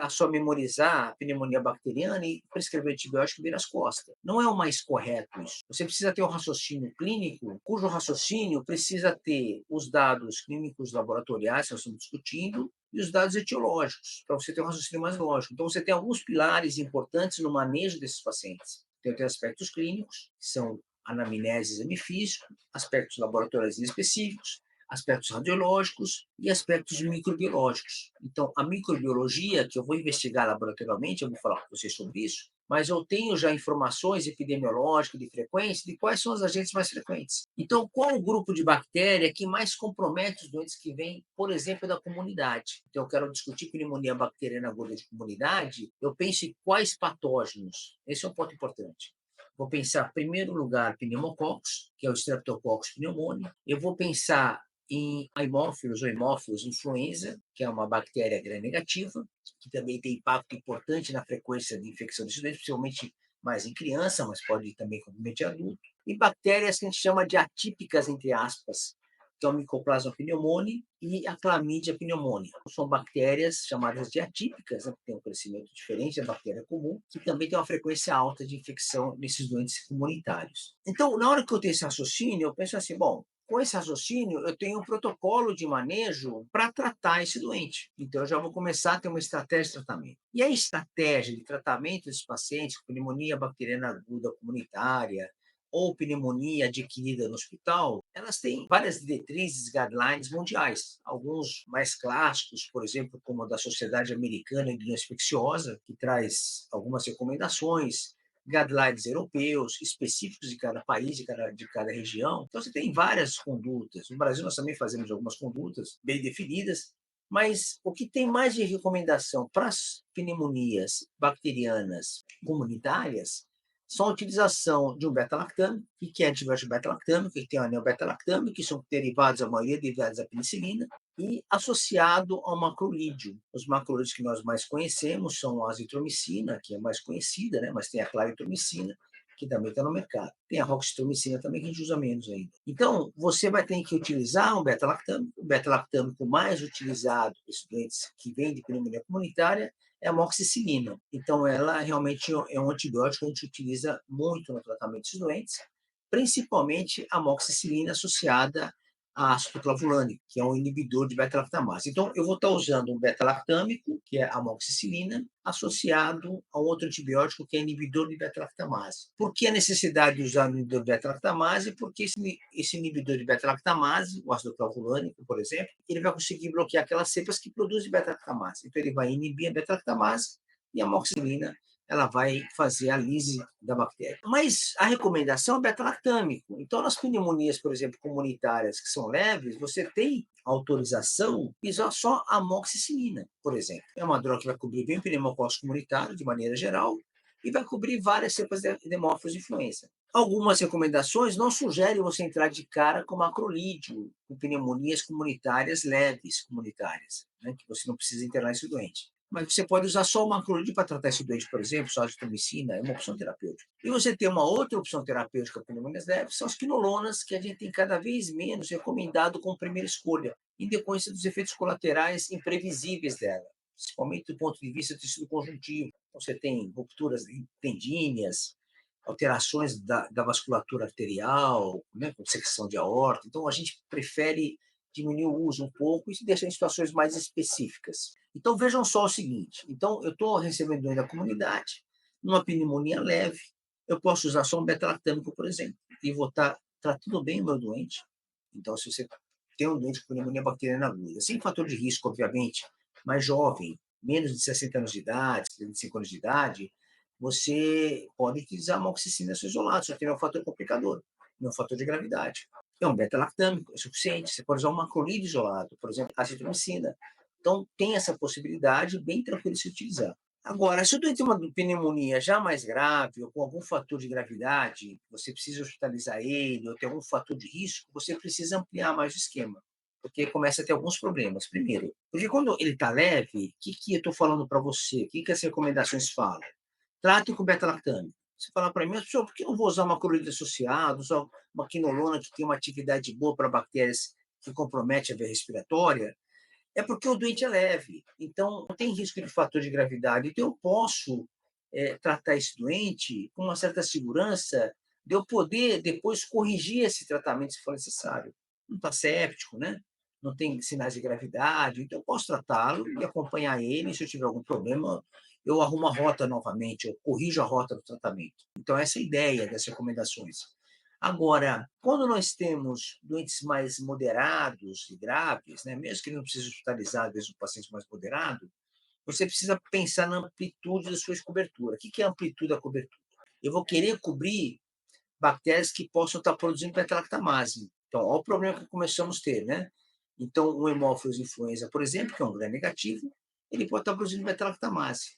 a só memorizar a pneumonia bacteriana e prescrever antibiótico e virar as costas. Não é o mais correto isso. Você precisa ter um raciocínio clínico, cujo raciocínio precisa ter os dados clínicos laboratoriais que nós estamos discutindo e os dados etiológicos, para você ter um raciocínio mais lógico. Então, você tem alguns pilares importantes no manejo desses pacientes. Tem aspectos clínicos, que são anamnese e exame físico, aspectos laboratoriais específicos, aspectos radiológicos e aspectos microbiológicos. Então, a microbiologia, que eu vou investigar laboratorialmente, eu vou falar com vocês sobre isso, mas eu tenho já informações epidemiológicas de frequência de quais são os agentes mais frequentes. Então, qual o grupo de bactéria que mais compromete os doentes que vêm, por exemplo, da comunidade? Então, eu quero discutir pneumonia bacteriana aguda de comunidade, eu penso em quais patógenos. Esse é um ponto importante. Vou pensar, em primeiro lugar, pneumococcus, que é o Streptococcus pneumoniae. Eu vou pensar em Haemophilus ou Haemophilus influenza, que é uma bactéria gram-negativa, que também tem impacto importante na frequência de infecção de estudantes, principalmente mais em criança, mas pode também comprometer adulto. E bactérias que a gente chama de atípicas, entre aspas, que é o Mycoplasma pneumoniae e a Chlamydia pneumoniae. São bactérias chamadas de atípicas, né, que têm um crescimento diferente da bactéria comum, que também tem uma frequência alta de infecção nesses doentes comunitários. Então, na hora que eu tenho esse raciocínio, eu penso assim, bom, com esse raciocínio, eu tenho um protocolo de manejo para tratar esse doente. Então, eu já vou começar a ter uma estratégia de tratamento. E a estratégia de tratamento desses pacientes com pneumonia bacteriana aguda comunitária, ou pneumonia adquirida no hospital, elas têm várias diretrizes, guidelines mundiais. Alguns mais clássicos, por exemplo, como a da Sociedade Americana de Doença Infecciosa, que traz algumas recomendações, guidelines europeus, específicos de cada país, de cada região. Então, você tem várias condutas. No Brasil, nós também fazemos algumas condutas bem definidas, mas o que tem mais de recomendação para as pneumonias bacterianas comunitárias são a utilização de um beta-lactâmico. O que é antibiótico beta-lactâmico? Que tem o anel beta-lactâmico, que são derivados, a maioria derivados da penicilina, e associado ao macrolídeo. Os macrolídeos que nós mais conhecemos são a azitromicina, que é mais conhecida, né? Mas tem a claritromicina, que também está no mercado. Tem a roxitromicina também, que a gente usa menos ainda. Então, você vai ter que utilizar um beta-lactâmico. O beta-lactâmico mais utilizado por estudantes que vêm de pneumonia comunitária é a amoxicilina. Então, ela realmente é um antibiótico que a gente utiliza muito no tratamento desses doentes, principalmente a amoxicilina associada a ácido clavulânico, que é um inibidor de beta-lactamase. Então, eu vou estar usando um beta-lactâmico, que é a amoxicilina, associado a um outro antibiótico que é inibidor de beta-lactamase. Por que a necessidade de usar o inibidor de beta-lactamase? Porque esse inibidor de beta-lactamase, o ácido clavulânico, por exemplo, ele vai conseguir bloquear aquelas cepas que produzem beta-lactamase. Então, ele vai inibir a beta-lactamase e a amoxicilina ela vai fazer a lise da bactéria. Mas a recomendação é beta-lactâmico. Então, nas pneumonias, por exemplo, comunitárias que são leves, você tem autorização de usar só amoxicilina, por exemplo. É uma droga que vai cobrir bem o pneumococcus comunitário, de maneira geral, e vai cobrir várias cepas de Haemophilus influenza. Algumas recomendações não sugerem você entrar de cara com macrolídeo, com pneumonias comunitárias leves, comunitárias, né, que você não precisa internar esse doente. Mas você pode usar só o macrolídeo para tratar esse doente, por exemplo, só a azitromicina, é uma opção terapêutica. E você tem uma outra opção terapêutica para pneumonias leves, são as quinolonas, que a gente tem cada vez menos recomendado como primeira escolha, em decorrência dos efeitos colaterais imprevisíveis dela, principalmente do ponto de vista do tecido conjuntivo. Então, você tem rupturas tendíneas, alterações da vasculatura arterial, né, com secção de aorta. Então, a gente prefere diminuir o uso um pouco e se deixar em situações mais específicas. Então, vejam só o seguinte. Então, eu estou recebendo doente da comunidade, numa pneumonia leve, eu posso usar só um beta-lactâmico, por exemplo, e vou estar tratando bem o meu doente. Então, se você tem um doente com pneumonia bacteriana aguda, sem fator de risco, obviamente, mais jovem, menos de 60 anos de idade, 75 anos de idade, você pode utilizar amoxicilina isolado, só tem um fator complicador, não um fator de gravidade. É um beta-lactâmico, é suficiente. Você pode usar um macrolídeo isolado, por exemplo, azitromicina. Então, tem essa possibilidade, bem tranquilo de se utilizar. Agora, se o doente tem uma pneumonia já mais grave, ou com algum fator de gravidade, você precisa hospitalizar ele, ou tem algum fator de risco, você precisa ampliar mais o esquema, porque começa a ter alguns problemas. Primeiro, porque quando ele está leve, o que eu estou falando para você? O que as recomendações falam? Trate com beta-lactâmico. Você fala para mim, professor, por que eu não vou usar macrolídeo associado, usar uma quinolona que tem uma atividade boa para bactérias que compromete a via respiratória? É porque o doente é leve, então não tem risco de fator de gravidade. Então eu posso, tratar esse doente com uma certa segurança de eu poder depois corrigir esse tratamento se for necessário. Não está séptico, né, não tem sinais de gravidade, então eu posso tratá-lo e acompanhar ele, se eu tiver algum problema, eu arrumo a rota novamente, eu corrijo a rota do tratamento. Então essa é a ideia das recomendações. Agora, quando nós temos doentes mais moderados e graves, né, mesmo que ele não precise hospitalizar, às vezes um paciente mais moderado, você precisa pensar na amplitude da sua cobertura. O que é a amplitude da cobertura? Eu vou querer cobrir bactérias que possam estar produzindo beta-lactamase. Então, olha o problema que começamos a ter, né? Então, o Haemophilus influenza, por exemplo, que é um gram negativo, ele pode estar produzindo beta-lactamase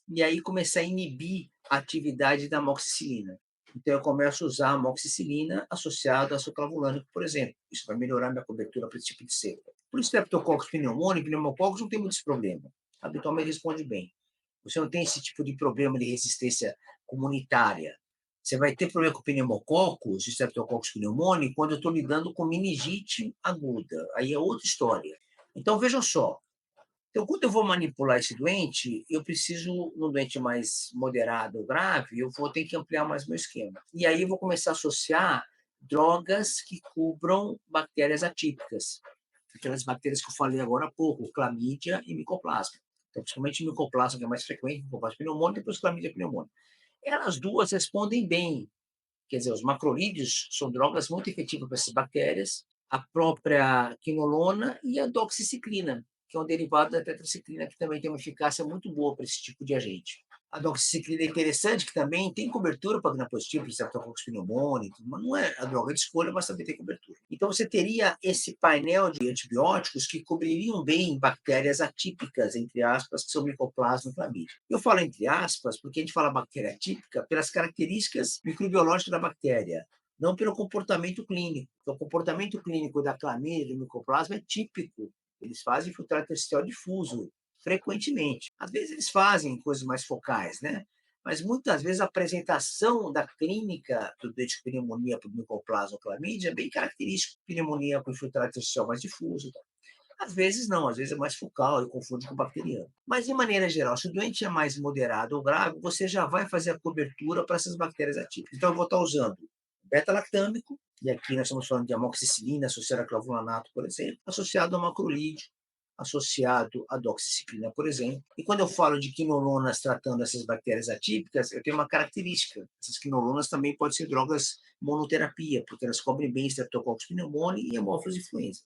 e aí começar a inibir a atividade da amoxicilina. Então, eu começo a usar a amoxicilina associada a suclavulânico, por exemplo. Isso vai melhorar minha cobertura para esse tipo de cepa. Por Streptococcus pneumoniae, pneumococcus não tem muito esse problema. Habitualmente responde bem. Você não tem esse tipo de problema de resistência comunitária. Você vai ter problema com pneumococcus, Streptococcus pneumoniae, quando eu estou lidando com meningite aguda. Aí é outra história. Então, vejam só, então, quando eu vou manipular esse doente, eu preciso, num doente mais moderado ou grave, eu vou ter que ampliar mais meu esquema. E aí eu vou começar a associar drogas que cubram bactérias atípicas, aquelas bactérias que eu falei agora há pouco, clamídia e micoplasma. Então, principalmente micoplasma, que é mais frequente, micoplasma pneumoniae, depois clamídia pneumoniae. Elas duas respondem bem, quer dizer, os macrolídeos são drogas muito efetivas para essas bactérias, a própria quinolona e a doxiciclina, que é um derivado da tetraciclina, que também tem uma eficácia muito boa para esse tipo de agente. A doxiciclina é interessante, que também tem cobertura para gram-positivo, por Streptococcus pneumoniae, mas não é a droga de escolha, mas também tem cobertura. Então, você teria esse painel de antibióticos que cobririam bem bactérias atípicas, entre aspas, que são micoplasma e clamídia. Eu falo entre aspas porque a gente fala bactéria atípica pelas características microbiológicas da bactéria, não pelo comportamento clínico. Então, o comportamento clínico da clamídia e do micoplasma é típico. Eles fazem filtrado intersticial difuso, frequentemente. Às vezes eles fazem coisas mais focais, né? Mas muitas vezes a apresentação da clínica do doente com pneumonia por micoplasma ou clamídia é bem característico. Pneumonia com infiltrado intersticial mais difuso. Tá? Às vezes não, às vezes é mais focal e confunde com bacteriano. Mas, de maneira geral, se o doente é mais moderado ou grave, você já vai fazer a cobertura para essas bactérias atípicas. Então, eu vou estar usando beta-lactâmico, e aqui nós estamos falando de amoxicilina associada a clavulanato, por exemplo, associado a macrolídeo, associado à doxiciclina, por exemplo. E quando eu falo de quinolonas tratando essas bactérias atípicas, eu tenho uma característica. Essas quinolonas também podem ser drogas monoterapia, porque elas cobrem bem Streptococcus pneumoniae e Haemophilus influenza.